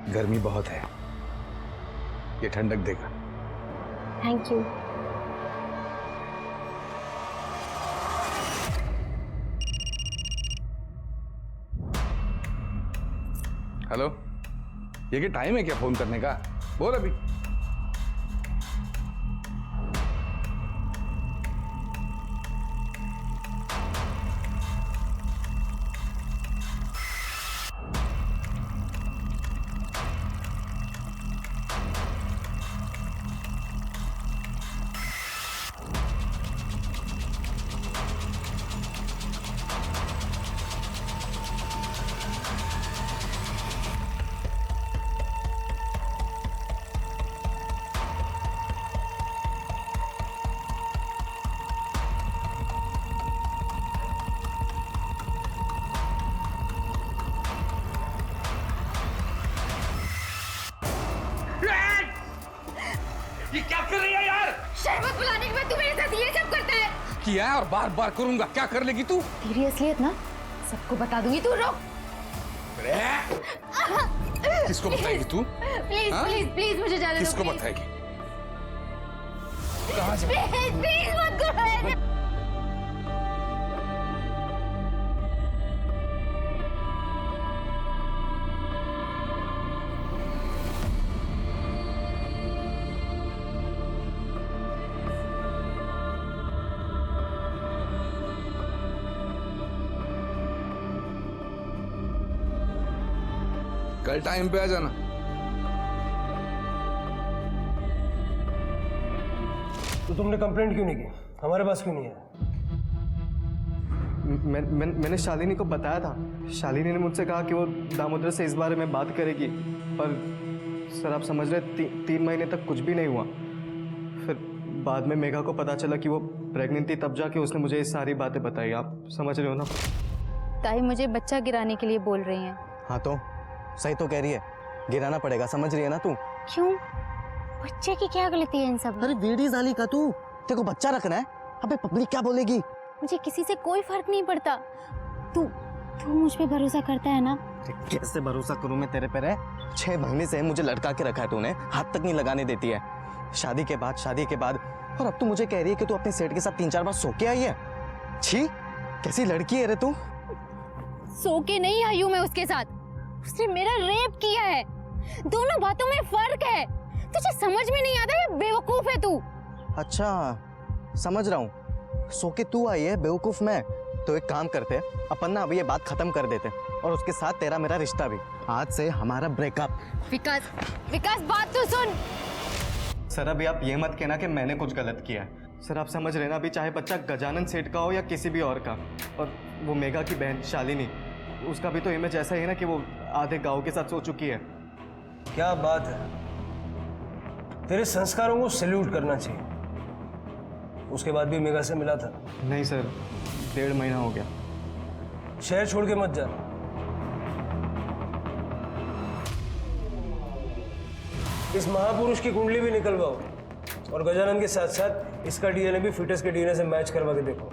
गर्मी बहुत है, ये ठंडक देगा। Thank you. हेलो, ये क्या टाइम है क्या फोन करने का? बोल अभी। ये क्या कर रही है यार? शरबत बुलाने के बाद तू मेरे साथ ये सब करता है? किया है और बार बार करूंगा। क्या कर लेगी तू? तेरी असलियत ना सबको बता दूंगी। तू रुक। किसको बताएगी तू? प्लीज हाँ? प्लीज प्लीज मुझे जाने दो। किसको बताएगी? कहाँ जा? प्लीज प्लीज मत करो। कल टाइम पे आ जाना। तो तुमने कंप्लेंट क्यों नहीं की? हमारे पास क्यों नहीं है? मैंने शालिनी को बताया था। शालिनी ने मुझसे कहा कि वो दामोदर से इस बारे में बात करेगी, पर सर आप समझ रहे 3 महीने तक कुछ भी नहीं हुआ। फिर बाद में मेघा को पता चला कि वो प्रेग्नेंट थी, तब जाके उसने मुझे ये सारी बातें बताई। आप समझ रहे हो ना? ताई मुझे बच्चा गिराने के लिए बोल रही हैं। हाँ तो सही तो कह रही है, गिराना पड़ेगा। समझ रही है ना तू? क्यों? बच्चे की क्या गलती है इन सब में? अरे वेडी जाली का तू, तेरे को बच्चा रखना है। अबे पब्लिक क्या बोलेगी? मुझे किसी से कोई फर्क नहीं पड़ता। तू तू मुझ पे भरोसा करता है ना? कैसे भरोसा करूं मैं तेरे पे? रे 6 महीने से मुझे लटका के रखा है तूने, हाथ तक नहीं लगाने देती है। शादी के बाद और अब तू मुझे कह रही है कि तू अपने सेठ के साथ 3-4 बार सो के आई है। छी, कैसी लड़की है रे तू? सो के नहीं आई हूं मैं उसके साथ। उसने मेरा रेप किया है। दोनों बातों में फर्क है। तुझे समझ में नहीं आता? ये बेवकूफ है तू। अच्छा समझ रहा हूँ, सो के तू आई है, बेवकूफ मैं। तो एक काम करते, अपन ना अभी ये बात खत्म कर देते और उसके साथ तेरा मेरा रिश्ता भी। आज से हमारा ब्रेकअप। विकास विकास बात तो सुन। सर अभी आप ये मत कहना कि मैंने कुछ गलत किया है। सर आप समझ रहे ना, अभी चाहे बच्चा गजानन सेठ का हो या किसी भी और का, और वो मेघा की बहन शालिनी, उसका भी तो इमेज ऐसा ही है ना कि वो आधे गांव के साथ सो चुकी है। क्या बात है, तेरे संस्कारों को सैल्यूट करना चाहिए। उसके बाद भी मेघा से मिला था? नहीं सर, 1.5 महीना हो गया। शहर छोड़ के मत जाना। इस महापुरुष की कुंडली भी निकलवाओ और गजानन के साथ साथ इसका डीएनए भी फिटस के डीएनए से मैच करवा के देखो।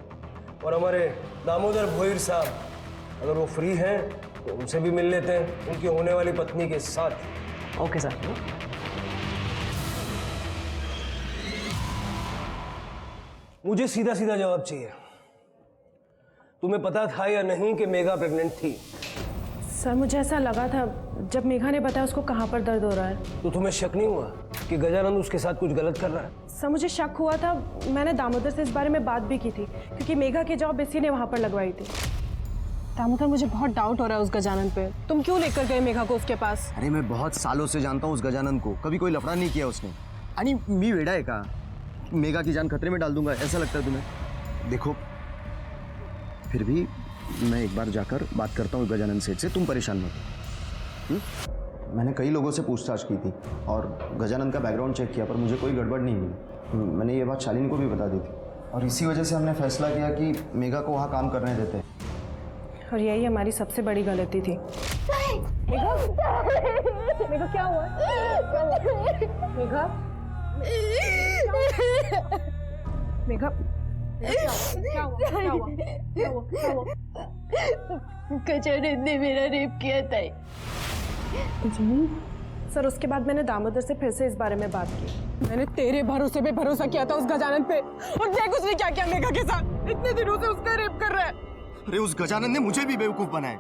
और हमारे दामोदर भोईर साहब अगर वो फ्री हैं तो उनसे भी मिल लेते हैं, उनकी होने वाली पत्नी के साथ। Okay sir. मुझे सीधा सीधा जवाब चाहिए। तुम्हें पता था या नहीं कि मेघा प्रेग्नेंट थी? सर मुझे ऐसा लगा था जब मेघा ने बताया उसको कहाँ पर दर्द हो रहा है। तो तुम्हें शक नहीं हुआ कि गजानंद उसके साथ कुछ गलत कर रहा है? सर मुझे शक हुआ था। मैंने दामोदर से इस बारे में बात भी की थी, क्योंकि मेघा की जॉब इसी ने वहाँ पर लगवाई थी। दामोदर मुझे बहुत डाउट हो रहा है उस गजानंद पे। तुम क्यों लेकर गए मेघा को उसके पास? अरे मैं बहुत सालों से जानता हूँ उस गजानंद को, कभी कोई लफड़ा नहीं किया उसने। आणि मी वेडा है का? मेघा की जान खतरे में डाल दूंगा, ऐसा लगता है तुम्हें? देखो फिर भी मैं एक बार जाकर बात करता हूँ गजानंद सेठ से, तुम परेशान मत। मैंने कई लोगों से पूछताछ की थी और गजानंद का बैकग्राउंड चेक किया, पर मुझे कोई गड़बड़ नहीं मिली। मैंने ये बात शालिनी को भी बता दी थी और इसी वजह से हमने फैसला किया कि मेघा को वहाँ काम करने देते हैं। और यही हमारी सबसे बड़ी गलती थी। मेघा, मेघा क्या हुआ? मेघा, मेघा, क्या हुआ? क्या हुआ? क्या हुआ? क्या हुआ? गजानन ने मेरा रेप किया था। सर उसके बाद मैंने दामोदर से फिर से इस बारे में बात की। मैंने तेरे भरोसे पे भरोसा किया था उस गजानन पे, और देख उसने क्या किया मेघा के साथ। इतने दिनों से उसका रेप कर रहा है। अरे उस गजानन ने मुझे भी बेवकूफ बनाया।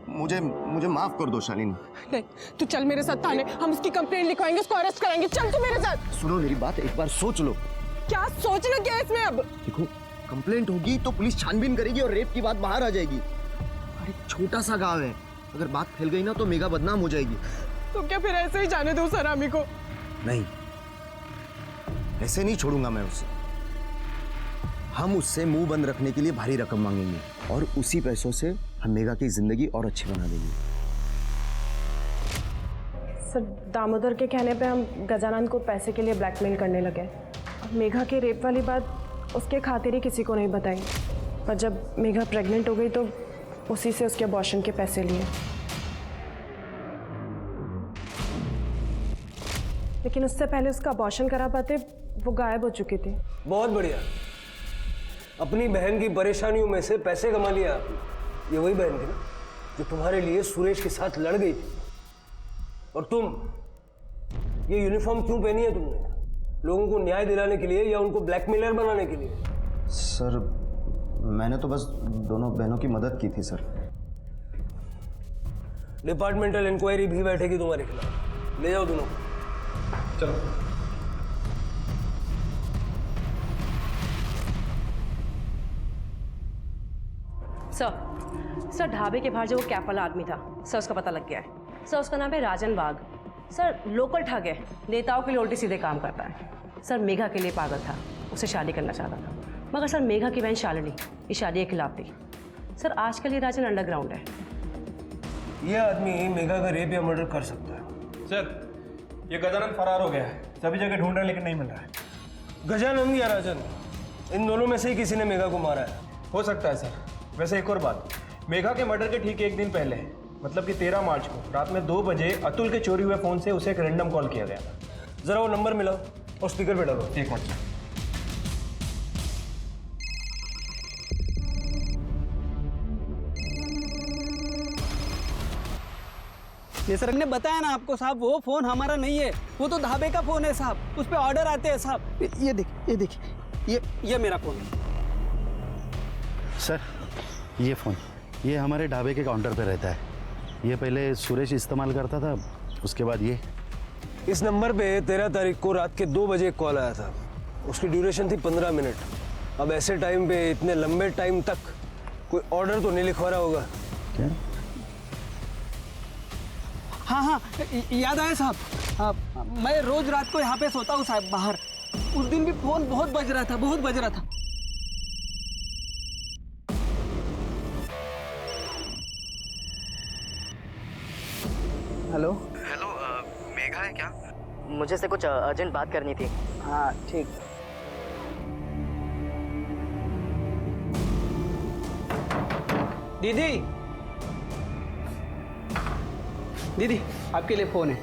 मुझे मुझे माफ कर दो शालिनी। नहीं, तू चल मेरे साथ थाने, हम उसकी कंप्लेंट लिखवाएंगे, उसको अरेस्ट कराएंगे। चल तू मेरे साथ। सुनो मेरी बात, एक बार सोच लो। क्या सोचना क्या है इसमें अब? देखो, कंप्लेंट होगी तो पुलिस छानबीन करेगी और रेप की बात बाहर आ जाएगी। अरे छोटा सा गांव है, अगर बात फैल गई ना तो मेघा बदनाम हो जाएगी। तो क्या फिर ऐसे ही जाने दो सरामी को? नहीं, ऐसे नहीं छोड़ूंगा मैं उसे। हम उससे मुंह बंद रखने के लिए भारी रकम मांगेंगे और उसी पैसों से हम मेघा की जिंदगी और अच्छी बना देंगे। सर दामोदर के कहने पे हम गजानन को पैसे के लिए ब्लैकमेल करने लगे। मेघा के रेप वाली बात उसके खातिर ही किसी को नहीं बताई, पर जब मेघा प्रेग्नेंट हो गई तो उसी से उसके अबॉर्शन के पैसे लिए। लेकिन उससे पहले उसका अबॉर्शन करा पाते वो गायब हो चुकी थी। बहुत बढ़िया, अपनी बहन की परेशानियों में से पैसे कमा लिया आपने। ये वही बहन थी ना जो तुम्हारे लिए सुरेश के साथ लड़ गई थी। और तुम ये यूनिफॉर्म क्यों पहनी है तुमने? लोगों को न्याय दिलाने के लिए या उनको ब्लैकमेलर बनाने के लिए? सर मैंने तो बस दोनों बहनों की मदद की थी सर। डिपार्टमेंटल इंक्वायरी भी बैठेगी तुम्हारे खिलाफ। ले जाओ दोनों को। चलो। सर ढाबे के बाहर जो वो कैप वाला आदमी था, सर उसका पता लग गया है। सर उसका नाम है राजन वाघ। सर लोकल ठग है, नेताओं के लिए उल्टे सीधे काम करता है। सर मेघा के लिए पागल था, उसे शादी करना चाहता था, मगर सर मेघा की बहन शालिनी इस शादी के खिलाफ थी। सर आजकल ये राजन अंडरग्राउंड है। ये आदमी मेघा का रेप या मर्डर कर सकता है। सर ये गजानन फरार हो गया है, सभी जगह ढूंढ रहे हैं लेकिन नहीं मिल रहा है। गजानन या राजन, इन दोनों में से ही किसी ने मेघा को मारा है। हो सकता है सर। वैसे एक और बात, मेघा के मर्डर के ठीक एक दिन पहले, मतलब कि 13 मार्च को रात में 2 बजे अतुल के चोरी हुए फ़ोन से उसे एक रैंडम कॉल किया गया था। जरा वो नंबर मिलाओ और स्पीकर पे डालो। एक मिनट। ये सर ने बताया ना आपको साहब, वो फ़ोन हमारा नहीं है, वो तो ढाबे का फ़ोन है साहब, उस पर ऑर्डर आते हैं साहब। ये देखिए, ये मेरा फ़ोन है सर। ये फ़ोन ये हमारे ढाबे के काउंटर पे रहता है। ये पहले सुरेश इस्तेमाल करता था, उसके बाद ये। इस नंबर पे 13 तारीख को रात के 2 बजे कॉल आया था। उसकी ड्यूरेशन थी 15 मिनट। अब ऐसे टाइम पे इतने लंबे टाइम तक कोई ऑर्डर तो नहीं लिखवा रहा होगा। क्या? हाँ, याद आया साहब। हाँ, मैं रोज रात को यहाँ पे सोता हूँ साहब बाहर। उस दिन भी फ़ोन बहुत बज रहा था। हेलो, मेघा है क्या? मुझे से कुछ अर्जेंट बात करनी थी। हाँ ठीक। दीदी आपके लिए फ़ोन है।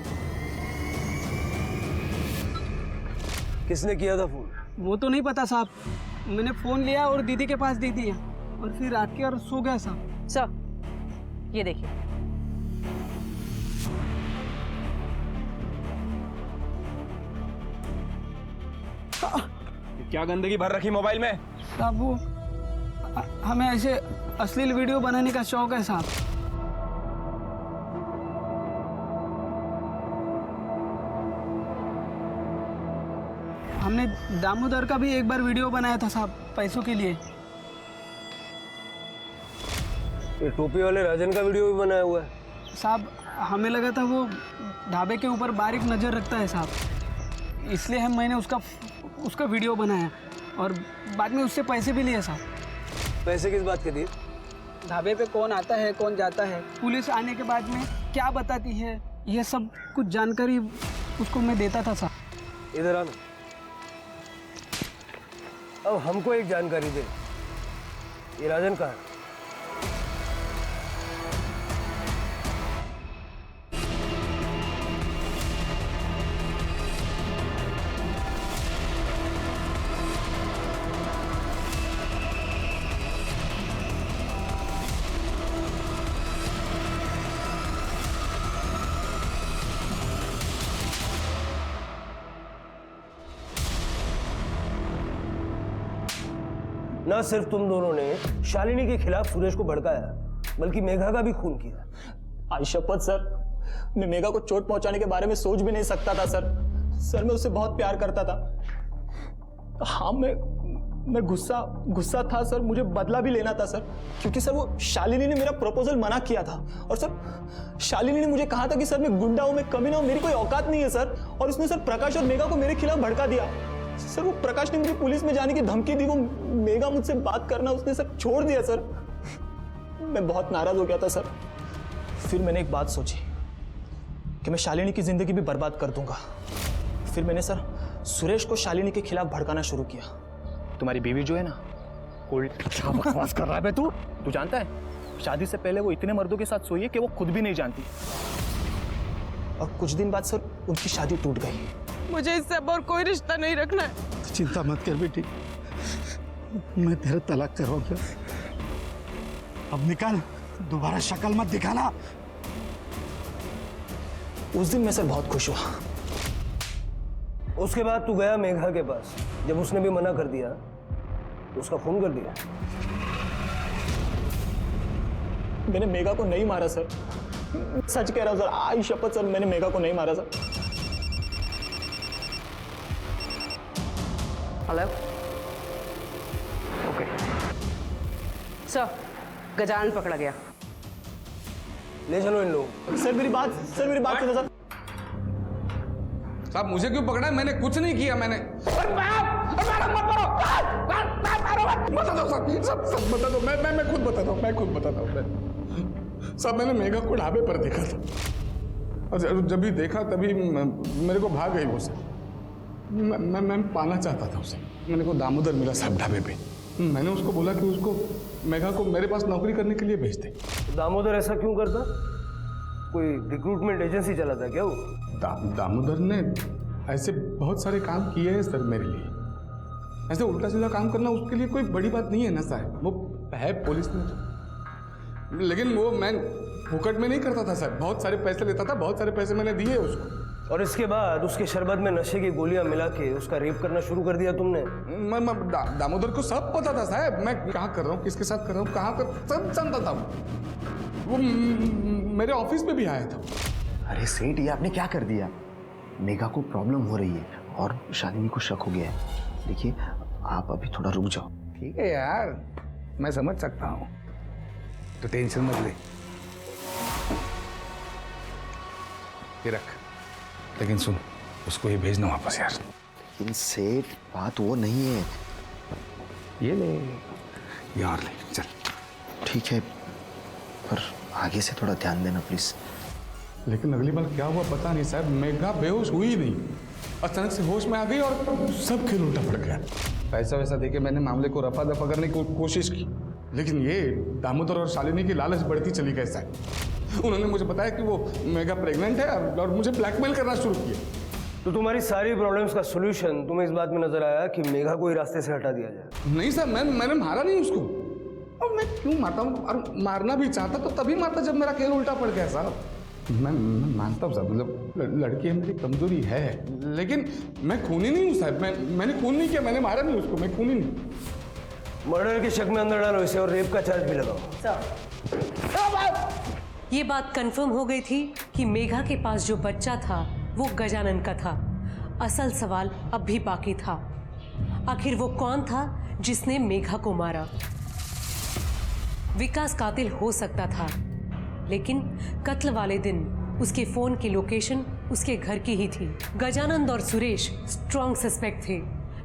किसने किया था फोन? वो तो नहीं पता साहब, मैंने फ़ोन लिया और दीदी के पास दे दिया और फिर रात के और सो गया साहब। सर ये देखिए। क्या गंदगी भर रखी मोबाइल में? साहब वो हमें ऐसे अश्लील वीडियो बनाने का शौक है साहब। हमने दामोदर का भी एक बार वीडियो बनाया था साहब, पैसों के लिए। ये टोपी वाले राजन का वीडियो भी बनाया हुआ है। साहब हमें लगा था वो ढाबे के ऊपर बारीक नज़र रखता है साहब, इसलिए मैंने उसका वीडियो बनाया और बाद में उससे पैसे भी लिए साहब। पैसे किस बात के दिए? ढाबे पे कौन आता है कौन जाता है, पुलिस आने के बाद में क्या बताती है, ये सब कुछ जानकारी उसको मैं देता था साहब। इधर आना। अब हमको एक जानकारी दे, ये राजन कहाँ है? ना सिर्फ तुम दोनों ने शालिनी के खिलाफ सुरेश को भड़काया, बल्कि मेघा का भी खून किया। आज शपथ सर, मैं मेघा को चोट पहुंचाने के बारे में सोच भी नहीं सकता था सर। सर मैं उससे बहुत प्यार करता था। हाँ मैं गुस्सा था सर, मुझे बदला भी लेना था सर, क्योंकि सर वो शालिनी ने मेरा प्रपोजल मना किया था। और सर शालिनी ने मुझे कहा था कि सर मैं गुंडा हूं, मैं कमीना हूं, मेरी कोई औकात नहीं है सर। और उसने सर प्रकाश और मेघा को मेरे खिलाफ भड़का दिया। सर वो प्रकाश ने मुझे पुलिस में जाने की धमकी दी, वो मेघा मुझसे बात करना उसने सर छोड़ दिया सर। मैं बहुत नाराज हो गया था सर। फिर मैंने एक बात सोची कि मैं शालिनी की जिंदगी भी बर्बाद कर दूंगा। फिर मैंने सर सुरेश को शालिनी के खिलाफ भड़काना शुरू किया। तुम्हारी बीवी जो है ना, कोल्ड। क्या बकवास कर रहा है बे तू? तू जानता है शादी से पहले वो इतने मर्दों के साथ सोई है कि वो खुद भी नहीं जानती। और कुछ दिन बाद सर उनकी शादी टूट गई। मुझे इससे अब और कोई रिश्ता नहीं रखना है। चिंता मत कर बेटी, मैं तेरा तलाक करवाऊंगा। अब निकल, दोबारा शक्ल मत दिखाना। उस दिन मैं सर बहुत खुश हुआ। उसके बाद तू गया मेघा के पास, जब उसने भी मना कर दिया तो उसका खून कर दिया। मैंने मेघा को नहीं मारा सर, सच कह रहा हूं सर, आई शपथ सर, मैंने मेघा को नहीं मारा sir. Hello, okay sir, Gajanan पकड़ा गया। ले चलो इन लोग। सर मेरी बात सुनो सर। साहब मुझे क्यों पकड़ा है? मैंने कुछ नहीं किया। मैंने बता दो सब बता दो। मैं खुद बताता हूँ। सब मैंने मेघा को ढाबे पर देखा था, और जब भी देखा तभी मेरे को भाग गई वो सर। मैं पाना चाहता था उसे। मेरे को दामोदर मिला साहब ढाबे पे। मैंने उसको बोला कि उसको मेघा को मेरे पास नौकरी करने के लिए भेज दे। दामोदर ऐसा क्यों करता? कोई रिक्रूटमेंट एजेंसी चलाता क्या वो? दामोदर ने ऐसे बहुत सारे काम किए हैं सर मेरे लिए। ऐसे उल्टा सीधा काम करना उसके लिए कोई बड़ी बात नहीं है ना साहब। वो है पुलिस में तो, लेकिन वो मैं फुकट में नहीं करता था सर। बहुत सारे पैसे लेता था, बहुत सारे पैसे मैंने दिए उसको। और इसके बाद उसके शरबत में नशे की गोलियां मिला के उसका रेप करना शुरू कर दिया तुमने? दामोदर को सब पता था साहब, मैं क्या कर रहा हूँ, किसके साथ कर रहा हूँ, कहाँ कर, सब जानता था वो मेरे ऑफिस में भी आया था। अरे सेठ, ये आपने क्या कर दिया? मेघा को प्रॉब्लम हो रही है और शालिनी को शक हो गया है। देखिए आप अभी थोड़ा रुक जाओ। ठीक है यार, मैं समझ सकता हूँ, तो टेंशन मत ले। ये रख, लेकिन सुन, उसको ये भेजना वापस यार। लेकिन सेठ बात वो नहीं है। ये ले, ये और ले, चल। ठीक है, पर आगे से थोड़ा ध्यान देना प्लीज। लेकिन अगली बार क्या हुआ पता नहीं साहब। मेघा बेहोश हुई ही नहीं, अचानक से होश में आ गई और सब खेल उल्टा पड़ गया। पैसा वैसा देके मैंने मामले को रफा दफा करने की कोशिश की, लेकिन ये दामोदर और शालिनी की लालच बढ़ती चली गई साहब। उन्होंने मुझे बताया कि वो मेघा प्रेग्नेंट है और मुझे ब्लैकमेल करना शुरू किया। तो तुम्हारी सारी प्रॉब्लम्स का सोल्यूशन तुम्हें इस बात में नजर आया कि मेघा को ही रास्ते से हटा दिया जाए? नहीं सर, मैंने मारा नहीं उसको। और मैं क्यों मारता हूँ? और मारना भी चाहता तो तभी मारता जब मेरा खेल उल्टा पड़ गया साहब। मैं मानता हूँ साहब, मतलब लड़की है, मेरी कमजोरी है, लेकिन मैं खूनी नहीं हूँ साहब। मैंने खून नहीं किया, मैंने मारा नहीं उसको, मैं खूनी नहीं। मर्डर के शक में अंदर डालो इसे और रेप का चार्ज भी लगाओ। ये बात कंफर्म हो गई थी कि मेघा के पास जो बच्चा था वो गजानन का था। असल सवाल अब भी बाकी था, आखिर वो कौन था जिसने मेघा को मारा? विकास कातिल हो सकता था, लेकिन कत्ल वाले दिन उसके फोन की लोकेशन उसके घर की ही थी। गजानंद और सुरेश स्ट्रॉन्ग सस्पेक्ट थे,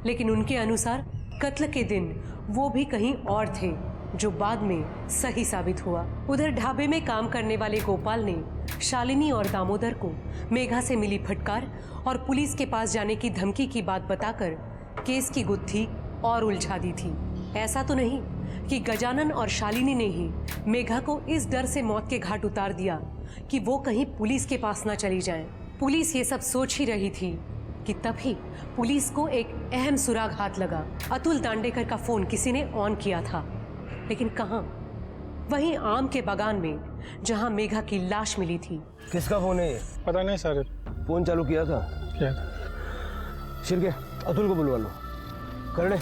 लेकिन उनके अनुसार कत्ल के दिन वो भी कहीं और थे, जो बाद में सही साबित हुआ। उधर ढाबे में काम करने वाले गोपाल ने शालिनी और दामोदर को मेघा से मिली फटकार और पुलिस के पास जाने की धमकी की बात बताकर केस की गुत्थी और उलझा दी थी। ऐसा तो नहीं कि गजानन और शालिनी ने ही मेघा को इस डर से मौत के घाट उतार दिया कि वो कहीं पुलिस के पास ना चली जाएं। पुलिस ये सब सोच ही रही थी कि तभी पुलिस को एक अहम सुराग हाथ लगा। अतुल दांडेकर का फोन किसी ने ऑन किया था, लेकिन कहाँ? वहीं आम के बागान में, जहां मेघा की लाश मिली थी। किसका फोन है ये? पता नहीं सर। फोन चालू किया था क्या? शिरके, अतुल को बुलवा लो। कर ले,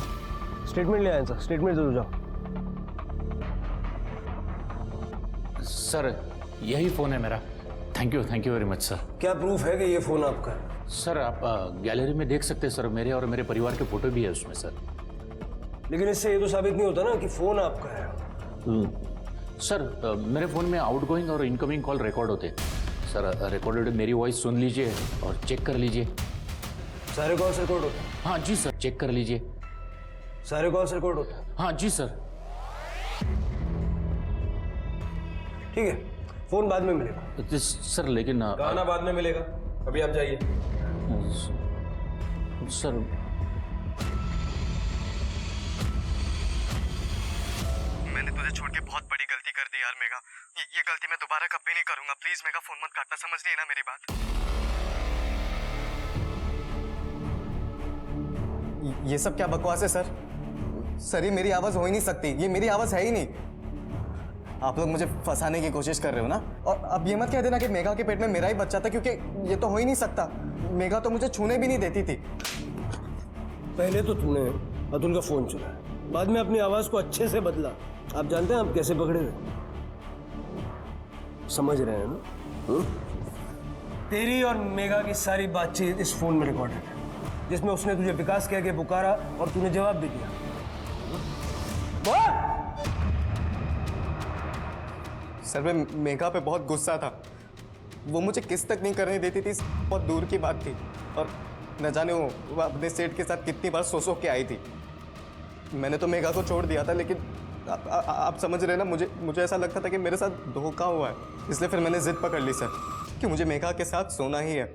स्टेटमेंट ले आया सर, स्टेटमेंट जरूर जाओ। सर यही फ़ोन है मेरा। Thank you very much sir. क्या प्रूफ है कि ये फ़ोन आपका है? सर आप गैलरी में देख सकते हैं सर, मेरे और मेरे परिवार के फोटो भी है उसमें सर। लेकिन इससे ये तो साबित नहीं होता ना कि फ़ोन आपका है। सर मेरे फ़ोन में आउटगोइंग और इनकमिंग कॉल रिकॉर्ड होते हैं सर। रिकॉर्डेड मेरी वॉइस सुन लीजिए और चेक कर लीजिए। सारे कॉल्स रिकॉर्ड होते हैं? हाँ जी सर, चेक कर लीजिए। सारे कॉल्स रिकॉर्ड होते हैं? हाँ जी सर। ठीक है, फ़ोन बाद में मिलेगा। सर लेकिन गाना बाद में मिलेगा, अभी आप जाइए। सर मैंने तुझे छोड़ के बहुत बड़ी गलती कर दी यार मेघा। ये गलती मैं दोबारा कभी नहीं करूंगा। प्लीज मेघा फोन मत काटना, समझ रही है ना मेरी बात? ये सब क्या बकवास है सर? सर ये मेरी आवाज हो ही नहीं सकती, ये मेरी आवाज है ही नहीं। आप लोग मुझे फंसाने की कोशिश कर रहे हो ना। और अब ये मत कह देना कि मेघा के पेट में मेरा ही बच्चा था, क्योंकि ये तो हो ही नहीं सकता। मेघा तो मुझे छूने भी नहीं देती थी। पहले तो तूने अतुल का फ़ोन चुराया, बाद में अपनी आवाज़ को अच्छे से बदला। आप जानते हैं आप कैसे पकड़े गए? समझ रहे हैं ना? तेरी और मेघा की सारी बातचीत इस फोन में रिकॉर्डेड है, जिसमें उसने तुझे विकास कह के पुकारा और तूने जवाब भी दिया। सर मैं मेघा पे बहुत गुस्सा था। वो मुझे किस तक नहीं करने देती थी, बहुत दूर की बात थी। और न जाने वो अपने सेठ के साथ कितनी बार सो के आई थी। मैंने तो मेघा को छोड़ दिया था, लेकिन आप समझ रहे हैं ना, मुझे ऐसा लगता था कि मेरे साथ धोखा हुआ है। इसलिए फिर मैंने जिद पकड़ ली सर कि मुझे मेघा के साथ सोना ही है।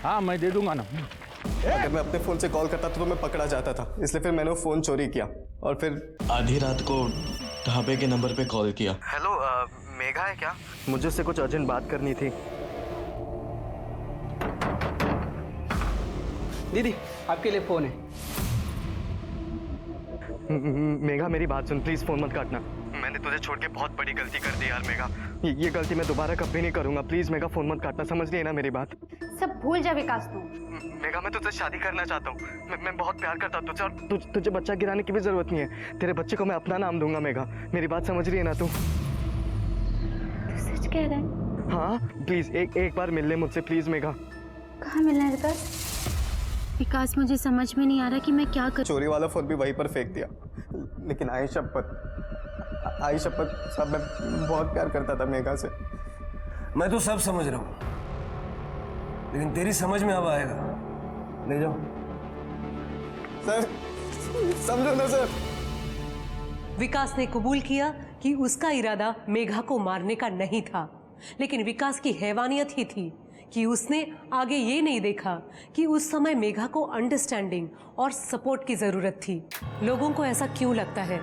हाँ मैं दे दूंगा ना। अगर मैं अपने फ़ोन से कॉल करता तो मैं पकड़ा जाता था, इसलिए फिर मैंने वो फ़ोन चोरी किया और फिर आधी रात को ढाबे के नंबर पे कॉल किया। हेलो मेघा है क्या? मुझे उससे कुछ अर्जेंट बात करनी थी। दीदी आपके लिए फ़ोन है। मेघा मेरी बात सुन, प्लीज फोन मत काटना। मैंने तुझे छोड़ के बहुत बड़ी गलती कर दी यार मेघा। ये गलती मैं दोबारा कभी नहीं करूंगा। प्लीज मेघा फोन मत काटना, समझ रही है ना मेरी बात? सब भूल जा विकास तू। मेघा मैं तुझसे शादी करना चाहता हूँ। मैं बहुत प्यार करता हूँ तुझसे, और तुझे बच्चा गिराने की भी जरूरत नहीं है। तेरे बच्चे को मैं अपना नाम दूंगा मेघा। मेरी बात समझ रही है ना तू? सच कह रहा है? हाँ प्लीज एक बार मिल ले मुझसे प्लीज मेघा। कहाँ मिलना है विकास? विकास मुझे समझ में नहीं आ रहा कि मैं क्या करूं। चोरी वाला फोन भी वहीं पर फेंक दिया, लेकिन आई शपथ साहब मैं बहुत प्यार करता था मेघा से। मैं तो सब समझ रहा हूँ, लेकिन तेरी समझ में अब आएगा। ले जाओ सर, समझो ना सर। विकास ने कबूल किया कि उसका इरादा मेघा को मारने का नहीं था, लेकिन विकास की हैवानियत ही थी कि उसने आगे ये नहीं देखा कि उस समय मेघा को अंडरस्टैंडिंग और सपोर्ट की ज़रूरत थी। लोगों को ऐसा क्यों लगता है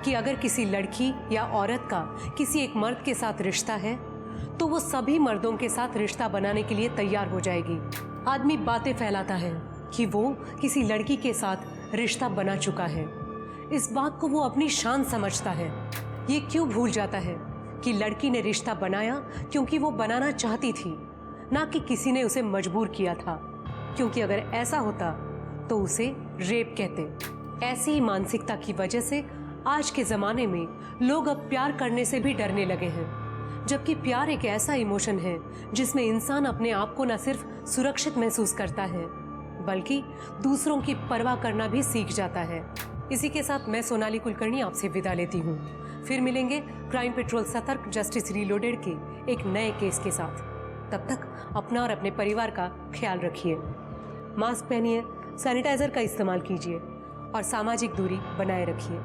कि अगर किसी लड़की या औरत का किसी एक मर्द के साथ रिश्ता है तो वो सभी मर्दों के साथ रिश्ता बनाने के लिए तैयार हो जाएगी। आदमी बातें फैलाता है कि वो किसी लड़की के साथ रिश्ता बना चुका है। इस बात को वो अपनी शान समझता है। ये क्यों भूल जाता है कि लड़की ने रिश्ता बनाया क्योंकि वो बनाना चाहती थी, ना कि किसी ने उसे मजबूर किया था। क्योंकि अगर ऐसा होता तो उसे रेप कहते। ऐसी ही मानसिकता की वजह से आज के ज़माने में लोग अब प्यार करने से भी डरने लगे हैं, जबकि प्यार एक ऐसा इमोशन है जिसमें इंसान अपने आप को न सिर्फ सुरक्षित महसूस करता है बल्कि दूसरों की परवाह करना भी सीख जाता है। इसी के साथ मैं सोनाली कुलकर्णी आपसे विदा लेती हूँ। फिर मिलेंगे क्राइम पेट्रोल सतर्क जस्टिस रीलोडेड के एक नए केस के साथ। तब तक अपना और अपने परिवार का ख्याल रखिए। मास्क पहनिए, सैनिटाइजर का इस्तेमाल कीजिए और सामाजिक दूरी बनाए रखिए।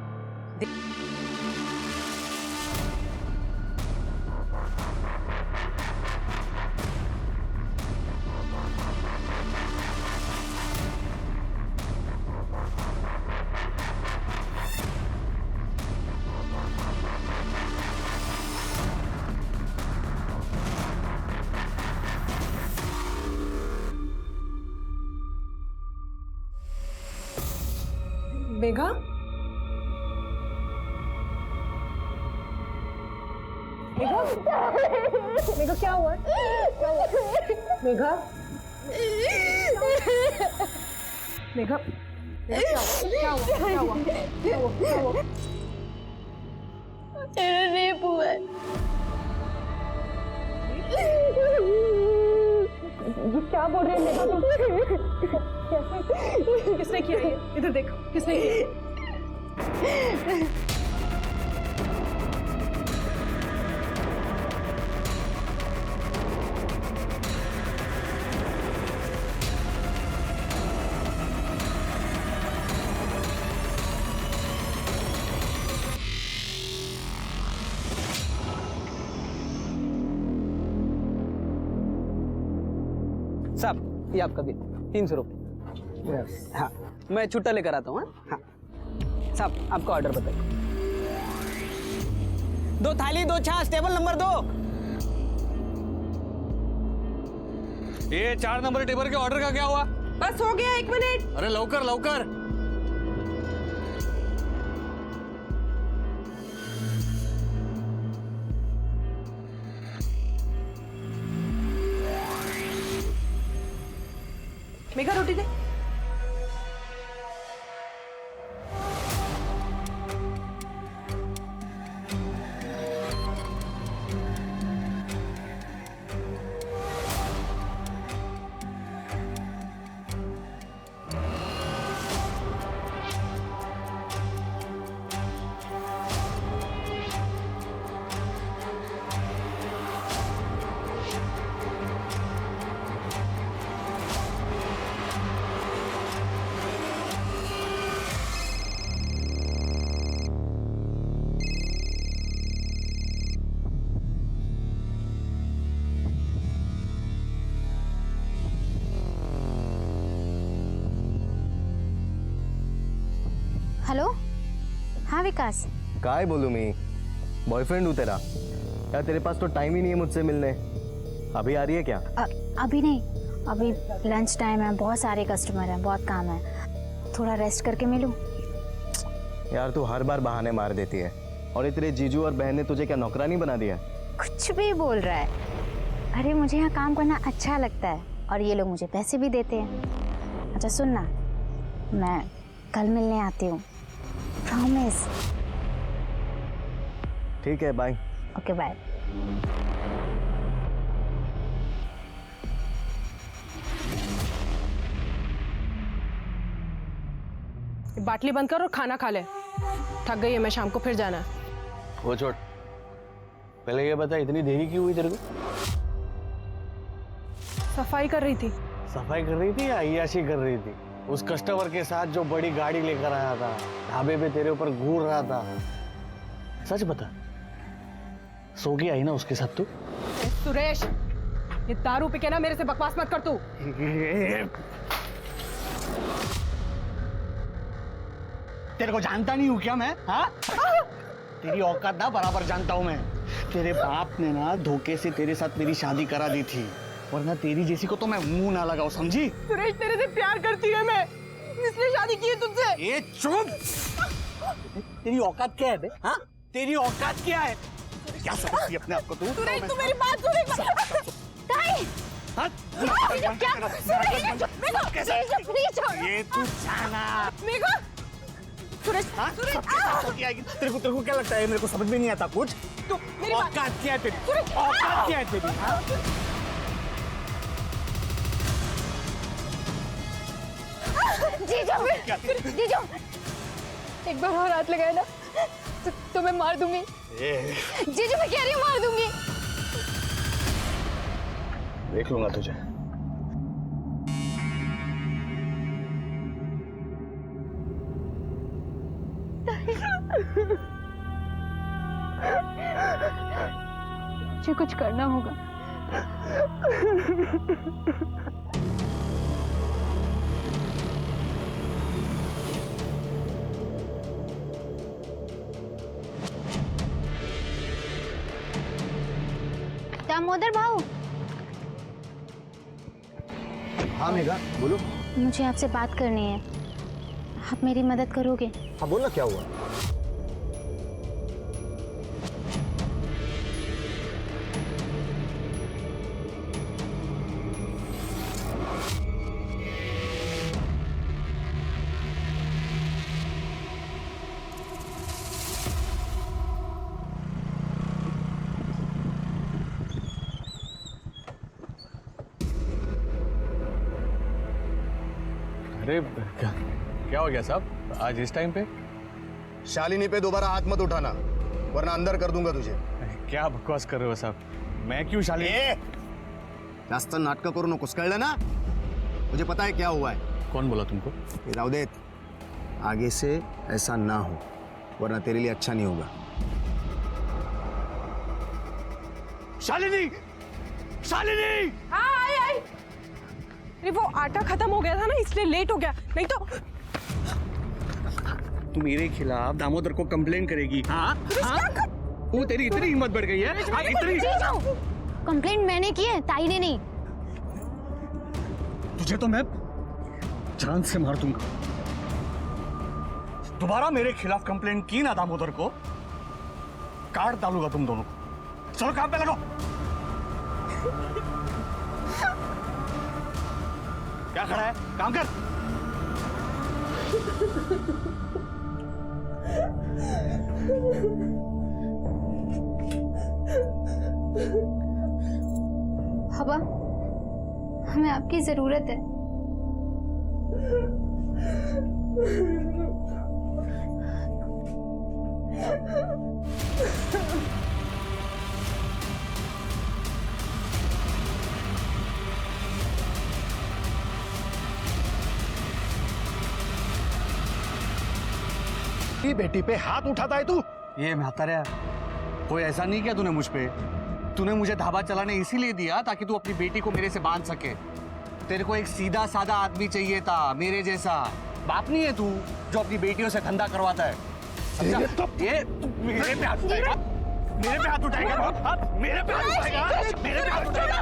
मेघा, मेघा क्या हुआ? मेघा, मेघा, मेरा रेप हुआ है। ये क्या बोल रहे हैं? किसने किया ये? इधर देखो, किसने किया? साहब ये आपका बिल 300 रुपये। हाँ मैं छुट्टा लेकर आता हूँ। हाँ साहब आपका ऑर्डर बताइए। 2 थाली 2 छाछ, टेबल नंबर 2। ये 4 नंबर टेबल के ऑर्डर का क्या हुआ? बस हो गया, 1 मिनट। अरे लवकर लवकर। मेघा रोटी दे। हेलो। हाँ विकास। काय बोलूँ मैं, बॉयफ्रेंड हूँ तेरा। यार तेरे पास तो टाइम ही नहीं है मुझसे मिलने। अभी आ रही है क्या? अभी नहीं, अभी लंच टाइम है, बहुत सारे कस्टमर हैं, बहुत काम है, थोड़ा रेस्ट करके मिलूं। यार तू हर बार बहाने मार देती है। और ये तेरे जीजू और बहन ने तुझे क्या नौकरानी बना दिया? कुछ भी बोल रहा है। अरे मुझे यहाँ काम करना अच्छा लगता है और ये लोग मुझे पैसे भी देते हैं। अच्छा सुन ना, मैं कल मिलने आती हूँ, प्रॉमिस। ठीक है, बाय। Okay bye. बाटली बंद कर और खाना खा ले। थक गई है मैं, शाम को फिर जाना है। वो छोड़, पहले ये बता इतनी देरी क्यों हुई तेरे को? सफाई कर रही थी। सफाई कर रही थी या अय्याशी कर रही थी? उस कस्टमर के साथ जो बड़ी गाड़ी लेकर आया था, ढाबे पे तेरे ऊपर घूर रहा था, सच बता, सो के आई ना उसके साथ तू? सुरेश, ये दारू पी के ना मेरे से बकवास मत कर तू। तेरे को जानता नहीं हूँ क्या मैं? हाँ? तेरी औकात ना बराबर जानता हूँ मैं। तेरे बाप ने ना धोखे से तेरे साथ मेरी शादी करा दी थी, वरना तेरी जैसी को तो मैं मुंह ना लगाऊं, समझी? सुरेश तेरे से प्यार करती है मैं, इसलिए शादी की है तुझसे। ये चुप! तेरी औकात क्या है बे? हाँ? तेरी औकात क्या है? क्या समझती है अपने आप को तू? सुरेश तू मेरी बात सुन एक बार। हाँ? ये तू जाना। मेघा, सुरेश, सुरेश, तेरे को क्या लगता है मेरे को समझ में नहीं आता कुछ? तू मेरी बात। औकात क्या है तेरी? औकात क्या है तेरी? हाँ? जीजू, एक बार और हाथ लगाए ना तो मैं मार दूंगी। जीजू मैं कह रही हूँ मार दूंगी। देख लूंगा तुझे। मुझे कुछ करना होगा। दामोदर भाऊ। हाँ मेघा, बोलो। मुझे आपसे बात करनी है, आप मेरी मदद करोगे? हाँ बोल ना, क्या हुआ? अरे क्या हो गया साहब आज इस टाइम पे? शालिनी पे दोबारा हाथ मत उठाना वरना अंदर कर दूंगा तुझे। क्या बकवास कर रहे हो साहब? मैं क्यों शालिनी? जास्त नाटक करू नकोस, कळलं ना? मुझे पता है क्या हुआ है। कौन बोला तुमको? ये राउदेत, आगे से ऐसा ना हो वरना तेरे लिए अच्छा नहीं होगा। शालिनी, शालिनी! हाँ आई आई। अरे वो आटा खत्म हो गया था ना इसलिए लेट हो गया, नहीं तो तू मेरे खिलाफ दामोदर को कंप्लेन करेगी? हाँ हाँ? वो तेरी इतनी हिम्मत बढ़ गई है? हाँ, इतनी कंप्लेंट मैंने की है, ताई ने नहीं। तुझे तो मैं जान से मार दूंगा। दोबारा मेरे खिलाफ कंप्लेन की ना दामोदर को, काट डालूंगा तुम दोनों को। चलो काम पे लगो। क्या खड़ा है? काम कर। हवा, हमें आपकी जरूरत है। बेटी पे हाथ उठाता है तू? ये म्हातारा, कोई ऐसा नहीं किया तूने मुझ पे। तूने मुझे ढाबा चलाने इसीलिए दिया ताकि तू अपनी बेटी को मेरे से बांध सके। तेरे को एक सीधा साधा आदमी चाहिए था, मेरे जैसा। बाप नहीं है तू जो अपनी बेटियों से धंधा करवाता है, समझा? ये तू मेरे पे हाथ उठाएगा? मेरे पे हाथ उठाएगा? मेरे पे हाथ उठाएगा? मेरे पे हाथ उठाएगा?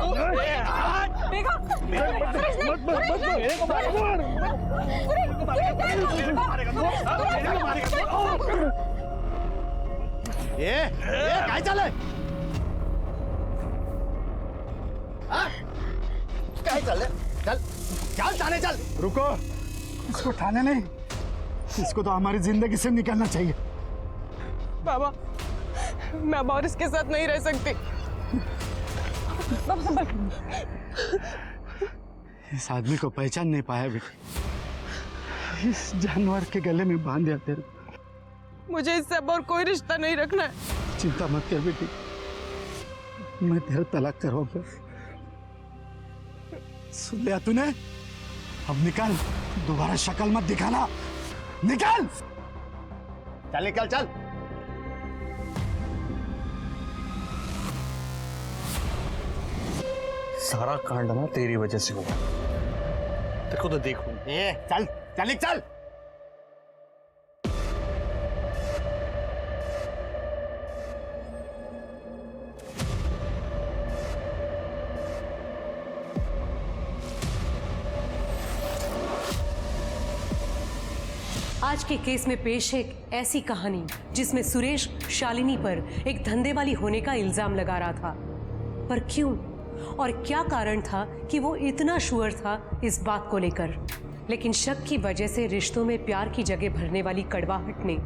ये काय चालू आहे? काय चाललंय? चल चल थाने चल। रुको, इसको थाने नहीं, इसको तो हमारी जिंदगी से निकालना चाहिए। बाबा, मैं अब और इसके साथ नहीं रह सकती। बाबा संभल। इस आदमी को पहचान नहीं पाया बेटी, इस जानवर के गले में बांध दिया तेरे। मुझे इससे अब और कोई रिश्ता नहीं रखना है। चिंता मत कर बेटी, मैं तेरा तलाक करवाऊंगा। सुन लिया तूने? अब निकल, दोबारा शक्ल मत दिखाना, निकल। चल निकल चल। सारा कांड ना तेरी वजह से हुआ, देखो तो देखो। चल चल चल। आज के केस में पेश है एक ऐसी कहानी जिसमें सुरेश शालिनी पर एक धंधे वाली होने का इल्जाम लगा रहा था। पर क्यों और क्या कारण था कि वो इतना श्योर था इस बात को लेकर? लेकिन शक की वजह से रिश्तों में प्यार की जगह भरने वाली कड़वाहट ने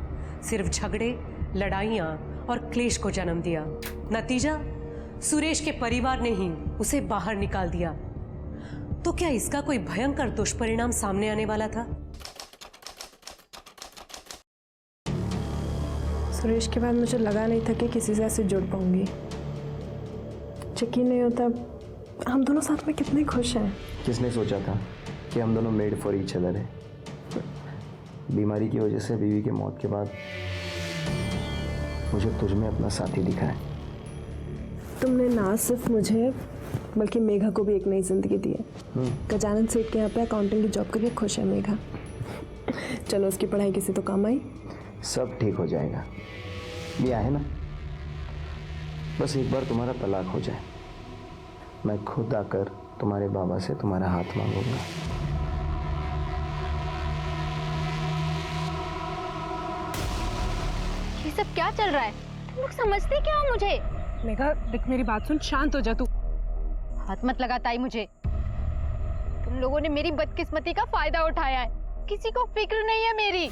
सिर्फ झगड़े, लड़ाइयाँ और क्लेश को जन्म दिया। नतीजा, सुरेश के परिवार ने ही उसे बाहर निकाल दिया। तो क्या इसका कोई भयंकर दुष्परिणाम सामने आने वाला था? सुरेश के बाद मुझे लगा नहीं था कि किसी से ऐसे जुड़ पाऊंगी। यकीन नहीं होता हम दोनों साथ में कितने खुश हैं। किसने सोचा था कि हम दोनों मेड फॉर ईच अदर हैं? बीमारी की वजह से बीवी के मौत के बाद मुझे तुझ में अपना साथी दिखा है। तुमने ना सिर्फ मुझे बल्कि मेघा को भी एक नई जिंदगी दी है। गजानन सेठ के यहाँ पे अकाउंटिंग की जॉब करके खुश है मेघा। चलो उसकी पढ़ाई किसी तो काम आई। सब ठीक हो जाएगा, ये है ना। बस एक बार तुम्हारा तलाक हो जाए, मैं खुद आकर तुम्हारे बाबा से तुम्हारा हाथ मांगूंगा। ये सब क्या चल रहा है? तुम लोग समझते क्या हो मुझे? मेघा देख, मेरी बात सुन, शांत हो जा तू। हाथ मत लगा ताई मुझे। तुम लोगों ने मेरी बदकिस्मती का फायदा उठाया है। किसी को फिक्र नहीं है मेरी।